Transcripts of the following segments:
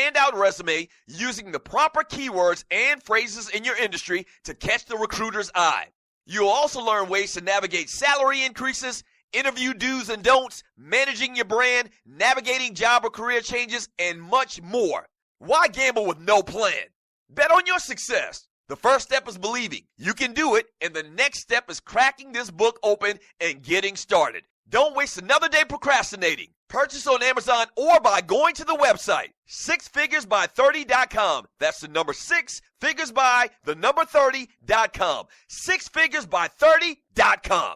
standout resume using the proper keywords and phrases in your industry to catch the recruiter's eye. You'll also learn ways to navigate salary increases, interview do's and don'ts, managing your brand, navigating job or career changes, and much more. Why gamble with no plan? Bet on your success. The first step is believing you can do it, and the next step is cracking this book open and getting started. Don't waste another day procrastinating. Purchase on Amazon or by going to the website, 6figuresby30.com. That's the number 6figuresby30.com. 6figuresby30.com.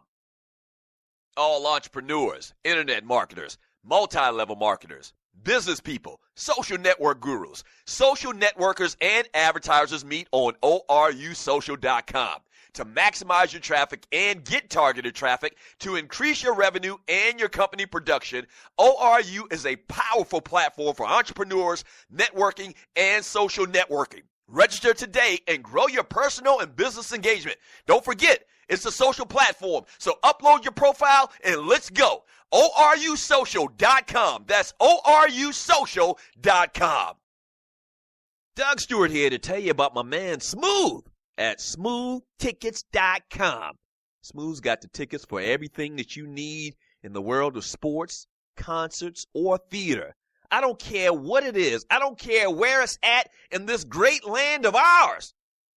All entrepreneurs, internet marketers, multi-level marketers, business people, social network gurus, social networkers, and advertisers meet on ORUsocial.com to maximize your traffic and get targeted traffic to increase your revenue and your company production. ORU is a powerful platform for entrepreneurs, networking, and social networking. Register today and grow your personal and business engagement. Don't forget, it's a social platform, so upload your profile and let's go. ORUsocial.com. That's ORUsocial.com. Doug Stewart here to tell you about my man Smooth at smoothtickets.com. Smooth's got the tickets for everything that you need in the world of sports, concerts, or theater. I don't care what it is. I don't care where it's at in this great land of ours.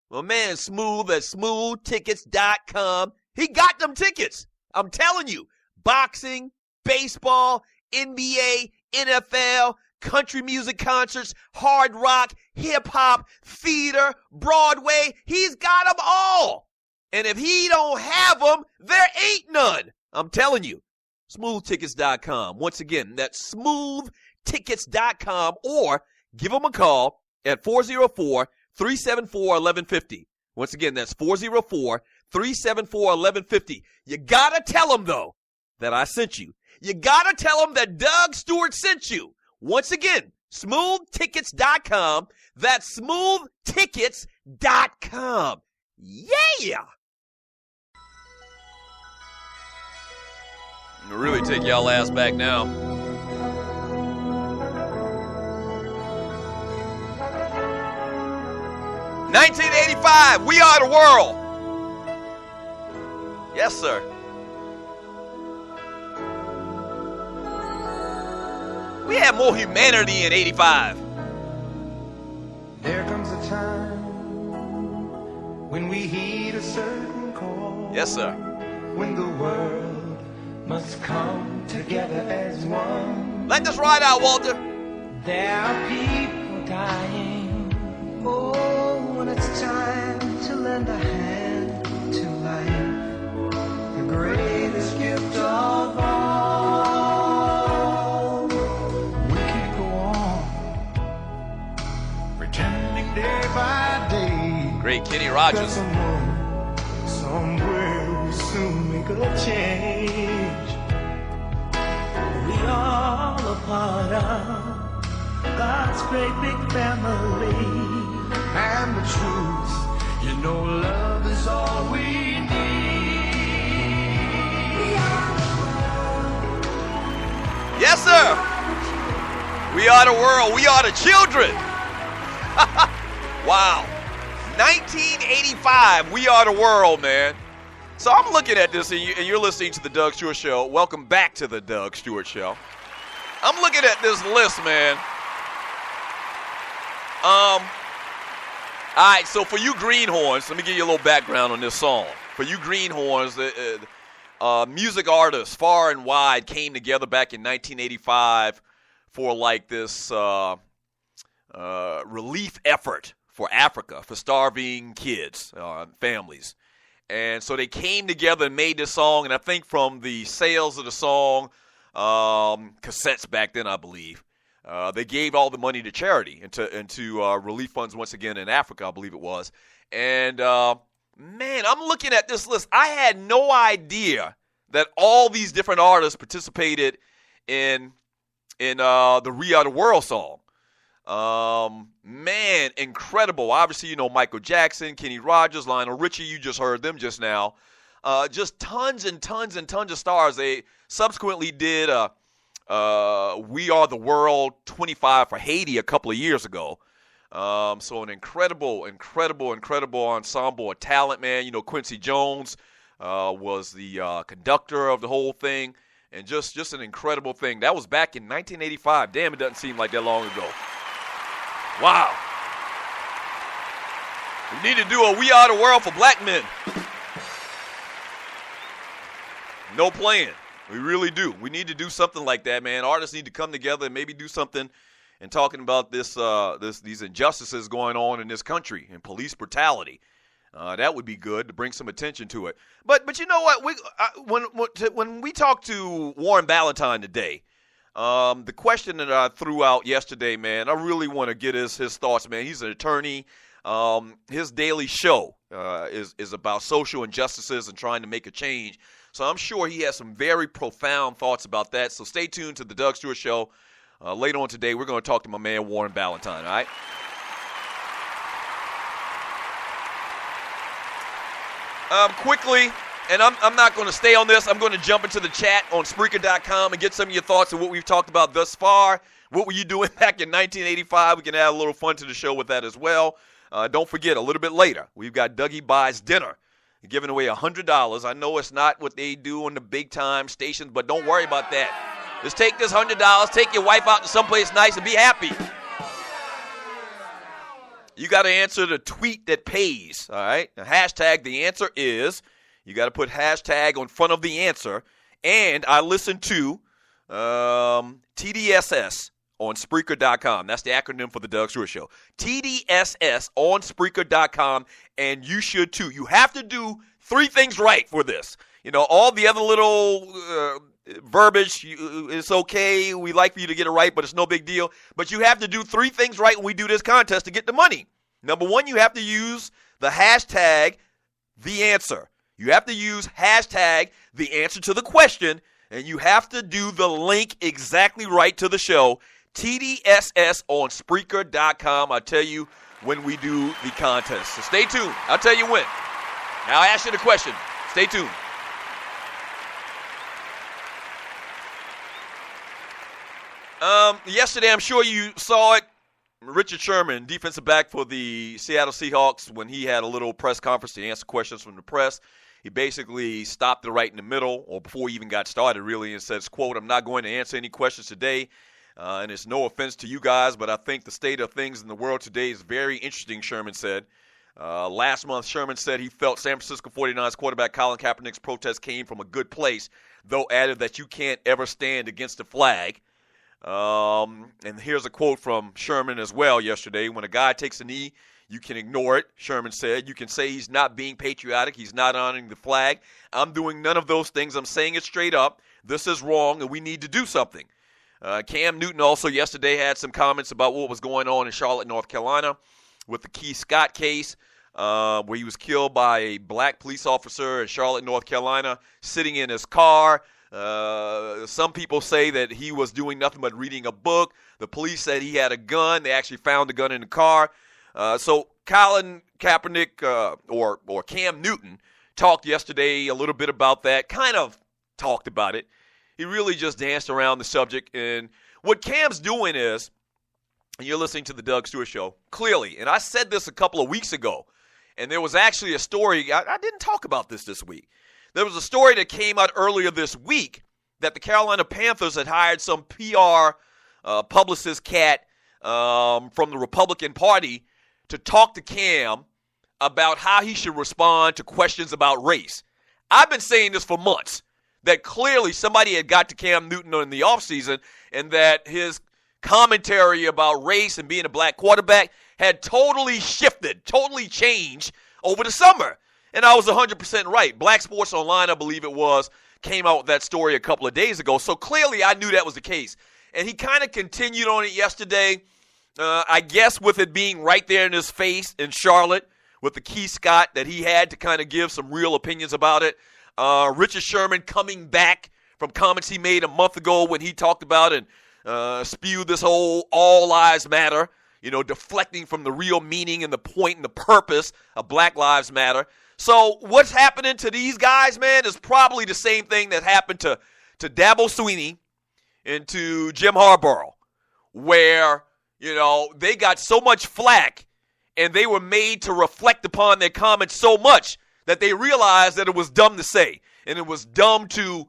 My man Smooth at smoothtickets.com, he got them tickets. I'm telling you, boxing, baseball, NBA, NFL, country music concerts, hard rock, hip-hop, theater, Broadway, he's got them all. And if he don't have them, there ain't none. I'm telling you, smoothtickets.com. Once again, that's smoothtickets.com, or give him a call at 404-374-1150. Once again, that's 404-374-1150. You gotta tell him, though, that I sent you. You gotta tell him that Doug Stewart sent you. Once again, smoothtickets.com. That's smoothtickets.com. Yeah! I'll really take y'all ass back now. "1985, We Are the World." Yes, sir. We had more humanity in 85. There comes a time when we heed a certain call. Yes, sir. When the world must come together as one. Let this ride out, Walter. There are people dying. Oh, when it's time to lend a hand to life, the greatest gift of all. We can't go on pretending day by day. Great Kenny Rogers. Somewhere we'll soon make a change. We all a part of God's great big family. And the truth, you know, love is all we need. Yes, sir. We are the world. We are the children. Wow. 1985, We Are the World, man. So I'm looking at this, and you're listening to the Doug Stewart Show. Welcome back to the Doug Stewart Show. I'm looking at this list, man. All right, so for you greenhorns, let me give you a little background on this song. For you greenhorns, music artists far and wide came together back in 1985 for like this relief effort for Africa, for starving kids, families. And so they came together and made this song, and I think from the sales of the song, cassettes back then, I believe, they gave all the money to charity and to relief funds once again in Africa, I believe it was. And, man, I'm looking at this list. I had no idea that all these different artists participated in the We Are the World song. Man, incredible. Obviously, you know, Michael Jackson, Kenny Rogers, Lionel Richie, you just heard them just now. Just tons and tons and tons of stars. They subsequently did We Are the World 25 for Haiti a couple of years ago. So an incredible ensemble of talent, man. Quincy Jones was the conductor of the whole thing, and just an incredible thing. That was back in 1985. Damn, it doesn't seem like that long ago. Wow. We need to do a We Are the World for black men. No playing. We really do. We need to do something like that, man. Artists need to come together and maybe do something and talking about these injustices going on in this country and police brutality. That would be good to bring some attention to it. But you know what? When we talked to Warren Ballentine today, the question that I threw out yesterday, man, I really want to get his thoughts, man. He's an attorney. His daily show is about social injustices and trying to make a change. So I'm sure he has some very profound thoughts about that. So stay tuned to the Doug Stewart Show. Later on today, we're going to talk to my man Warren Ballentine, all right? Quickly, and I'm not going to stay on this. I'm going to jump into the chat on Spreaker.com and get some of your thoughts on what we've talked about thus far. What were you doing back in 1985? We can add a little fun to the show with that as well. Don't forget, a little bit later, we've got Dougie Buys Dinner, giving away $100. I know it's not what they do on the big-time stations, but don't worry about that. Just take this $100, take your wife out to someplace nice, and be happy. You got to answer the tweet that pays, all right? The hashtag, the answer is, you got to put hashtag on front of the answer. And I listened to TDSS on Spreaker.com. That's the acronym for the Doug Stewart Show. TDSS on Spreaker.com, and you should too. You have to do 3 things right for this. All the other little verbiage, it's okay. We like for you to get it right, but it's no big deal. But you have to do 3 things right when we do this contest to get the money. Number 1, you have to use the hashtag, the answer. You have to use hashtag, the answer to the question, and you have to do the link exactly right to the show. TDSS on Spreaker.com. I'll tell you when we do the contest. So stay tuned. I'll tell you when. Now I ask you the question. Stay tuned. Yesterday, I'm sure you saw it. Richard Sherman, defensive back for the Seattle Seahawks, when he had a little press conference to answer questions from the press, he basically stopped it right in the middle, or before he even got started, really, and says, quote, "I'm not going to answer any questions today, and it's no offense to you guys, but I think the state of things in the world today is very interesting," Sherman said. Last month, Sherman said he felt San Francisco 49ers quarterback Colin Kaepernick's protest came from a good place, though added that you can't ever stand against the flag. And here's a quote from Sherman as well yesterday. "When a guy takes a knee, you can ignore it," Sherman said. "You can say he's not being patriotic, he's not honoring the flag. I'm doing none of those things. I'm saying it straight up. This is wrong, and we need to do something." Cam Newton also yesterday had some comments about what was going on in Charlotte, North Carolina with the Keith Scott case, where he was killed by a black police officer in Charlotte, North Carolina, sitting in his car. Some people say that he was doing nothing but reading a book. The police said he had a gun. They actually found the gun in the car. So Colin Kaepernick or Cam Newton talked yesterday a little bit about that, kind of talked about it. He really just danced around the subject. And what Cam's doing is, and you're listening to the Doug Stewart Show, clearly, and I said this a couple of weeks ago, and there was actually a story, I didn't talk about this week. There was a story that came out earlier this week that the Carolina Panthers had hired some PR publicist cat from the Republican Party to talk to Cam about how he should respond to questions about race. I've been saying this for months, that clearly somebody had got to Cam Newton in the offseason and that his commentary about race and being a black quarterback had totally shifted, totally changed over the summer. And I was 100% right. Black Sports Online, I believe it was, came out with that story a couple of days ago. So clearly I knew that was the case. And he kind of continued on it yesterday, I guess with it being right there in his face in Charlotte with the Keith Scott, that he had to kind of give some real opinions about it. Richard Sherman coming back from comments he made a month ago when he talked about and spewed this whole all lives matter, deflecting from the real meaning and the point and the purpose of Black Lives Matter. So what's happening to these guys, man, is probably the same thing that happened to Dabo Swinney into Jim Harbaugh, where, they got so much flack and they were made to reflect upon their comments so much that they realized that it was dumb to say. And it was dumb to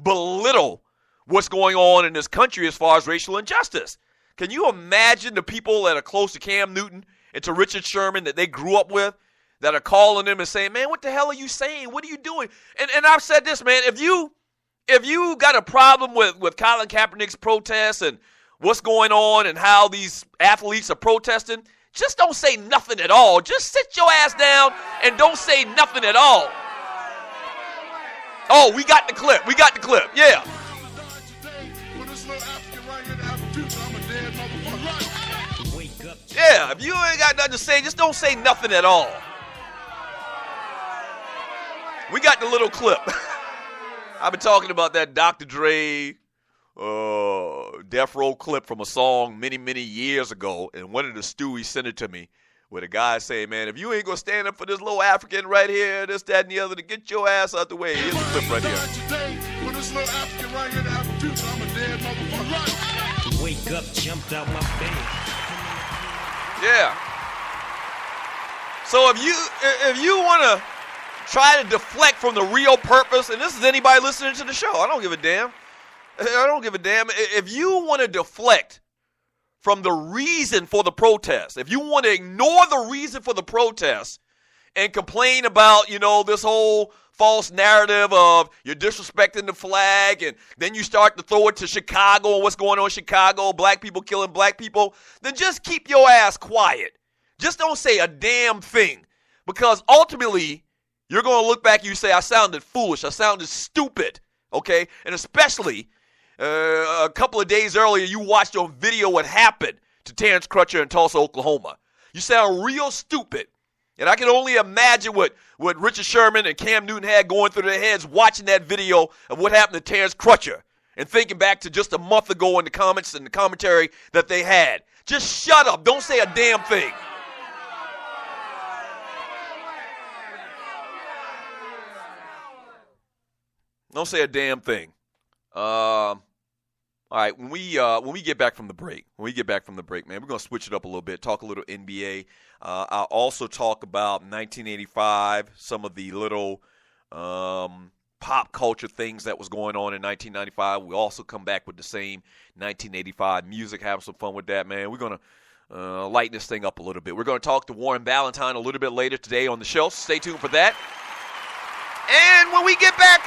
belittle what's going on in this country as far as racial injustice. Can you imagine the people that are close to Cam Newton and to Richard Sherman that they grew up with that are calling them and saying, man, what the hell are you saying? What are you doing? And I've said this, man, if you got a problem with Colin Kaepernick's protests and what's going on and how these athletes are protesting, just don't say nothing at all. Just sit your ass down and don't say nothing at all. Oh, we got the clip. Yeah. Yeah, if you ain't got nothing to say, just don't say nothing at all. We got the little clip. I've been talking about that Dr. Dre Death Row clip from a song many, many years ago, and one of the Stewies sent it to me where the guy saying, man, if you ain't going to stand up for this little African right here, this, that, and the other, to get your ass out the way. Here's the clip right here. Wake up, jumped out my bed. Yeah. So if you want to try to deflect from the real purpose, and this is anybody listening to the show, I don't give a damn. If you want to deflect from the reason for the protest, if you want to ignore the reason for the protest and complain about, this whole false narrative of you're disrespecting the flag, and then you start to throw it to Chicago and what's going on in Chicago, black people killing black people, then just keep your ass quiet. Just don't say a damn thing, because ultimately you're going to look back and you say, I sounded foolish, I sounded stupid, okay? And especially a couple of days earlier, you watched on video what happened to Terrence Crutcher in Tulsa, Oklahoma. You sound real stupid. And I can only imagine what Richard Sherman and Cam Newton had going through their heads watching that video of what happened to Terrence Crutcher and thinking back to just a month ago in the comments and the commentary that they had. Just shut up. Don't say a damn thing. Don't say a damn thing. All right, when we get back from the break, man, we're going to switch it up a little bit, talk a little NBA. I'll also talk about 1985, some of the little pop culture things that was going on in 1995. We'll also come back with the same 1985 music, have some fun with that, man. We're going to lighten this thing up a little bit. We're going to talk to Warren Ballentine a little bit later today on the show. Stay tuned for that. And when we get back,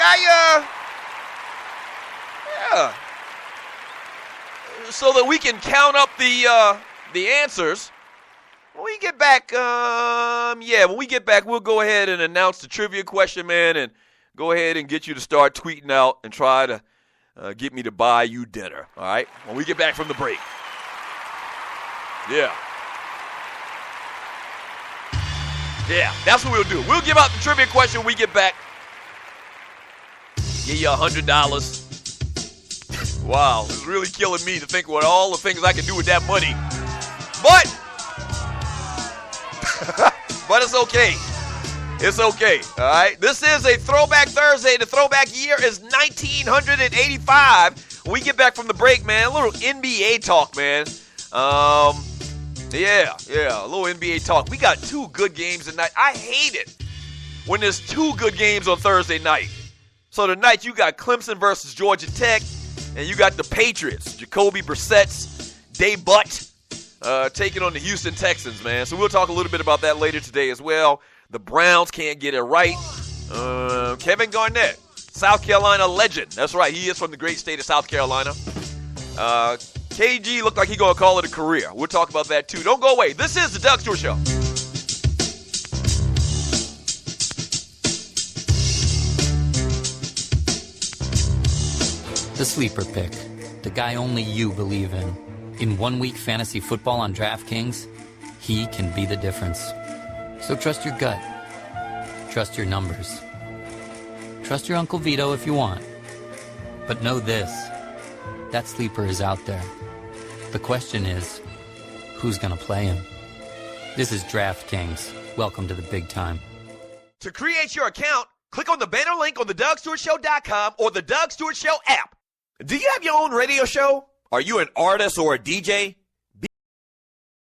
so that we can count up the answers. When we get back, we'll go ahead and announce the trivia question, man, and go ahead and get you to start tweeting out and try to get me to buy you dinner, all right? When we get back from the break. Yeah, that's what we'll do. We'll give out the trivia question when we get back. Give you $100. Wow, it's really killing me to think about all the things I can do with that money. But it's okay. It's okay, all right? This is a Throwback Thursday. The throwback year is 1985. When we get back from the break, man, a little NBA talk, man. A little NBA talk. We got two good games tonight. I hate it when there's two good games on Thursday night. So tonight you got Clemson versus Georgia Tech, and you got the Patriots, Jacoby Brissett's debut, taking on the Houston Texans, man. So we'll talk a little bit about that later today as well. The Browns can't get it right. Kevin Garnett, South Carolina legend. That's right, he is from the great state of South Carolina. KG looked like he's going to call it a career. We'll talk about that too. Don't go away. This is the Doug Stewart Show. The sleeper pick, the guy only you believe in. In 1 week fantasy football on DraftKings, he can be the difference. So trust your gut. Trust your numbers. Trust your Uncle Vito if you want. But know this, that sleeper is out there. The question is, who's going to play him? This is DraftKings. Welcome to the big time. To create your account, click on the banner link on theDougStewartShow.com or the Doug Stewart Show app. Do you have your own radio show? Are you an artist or a DJ?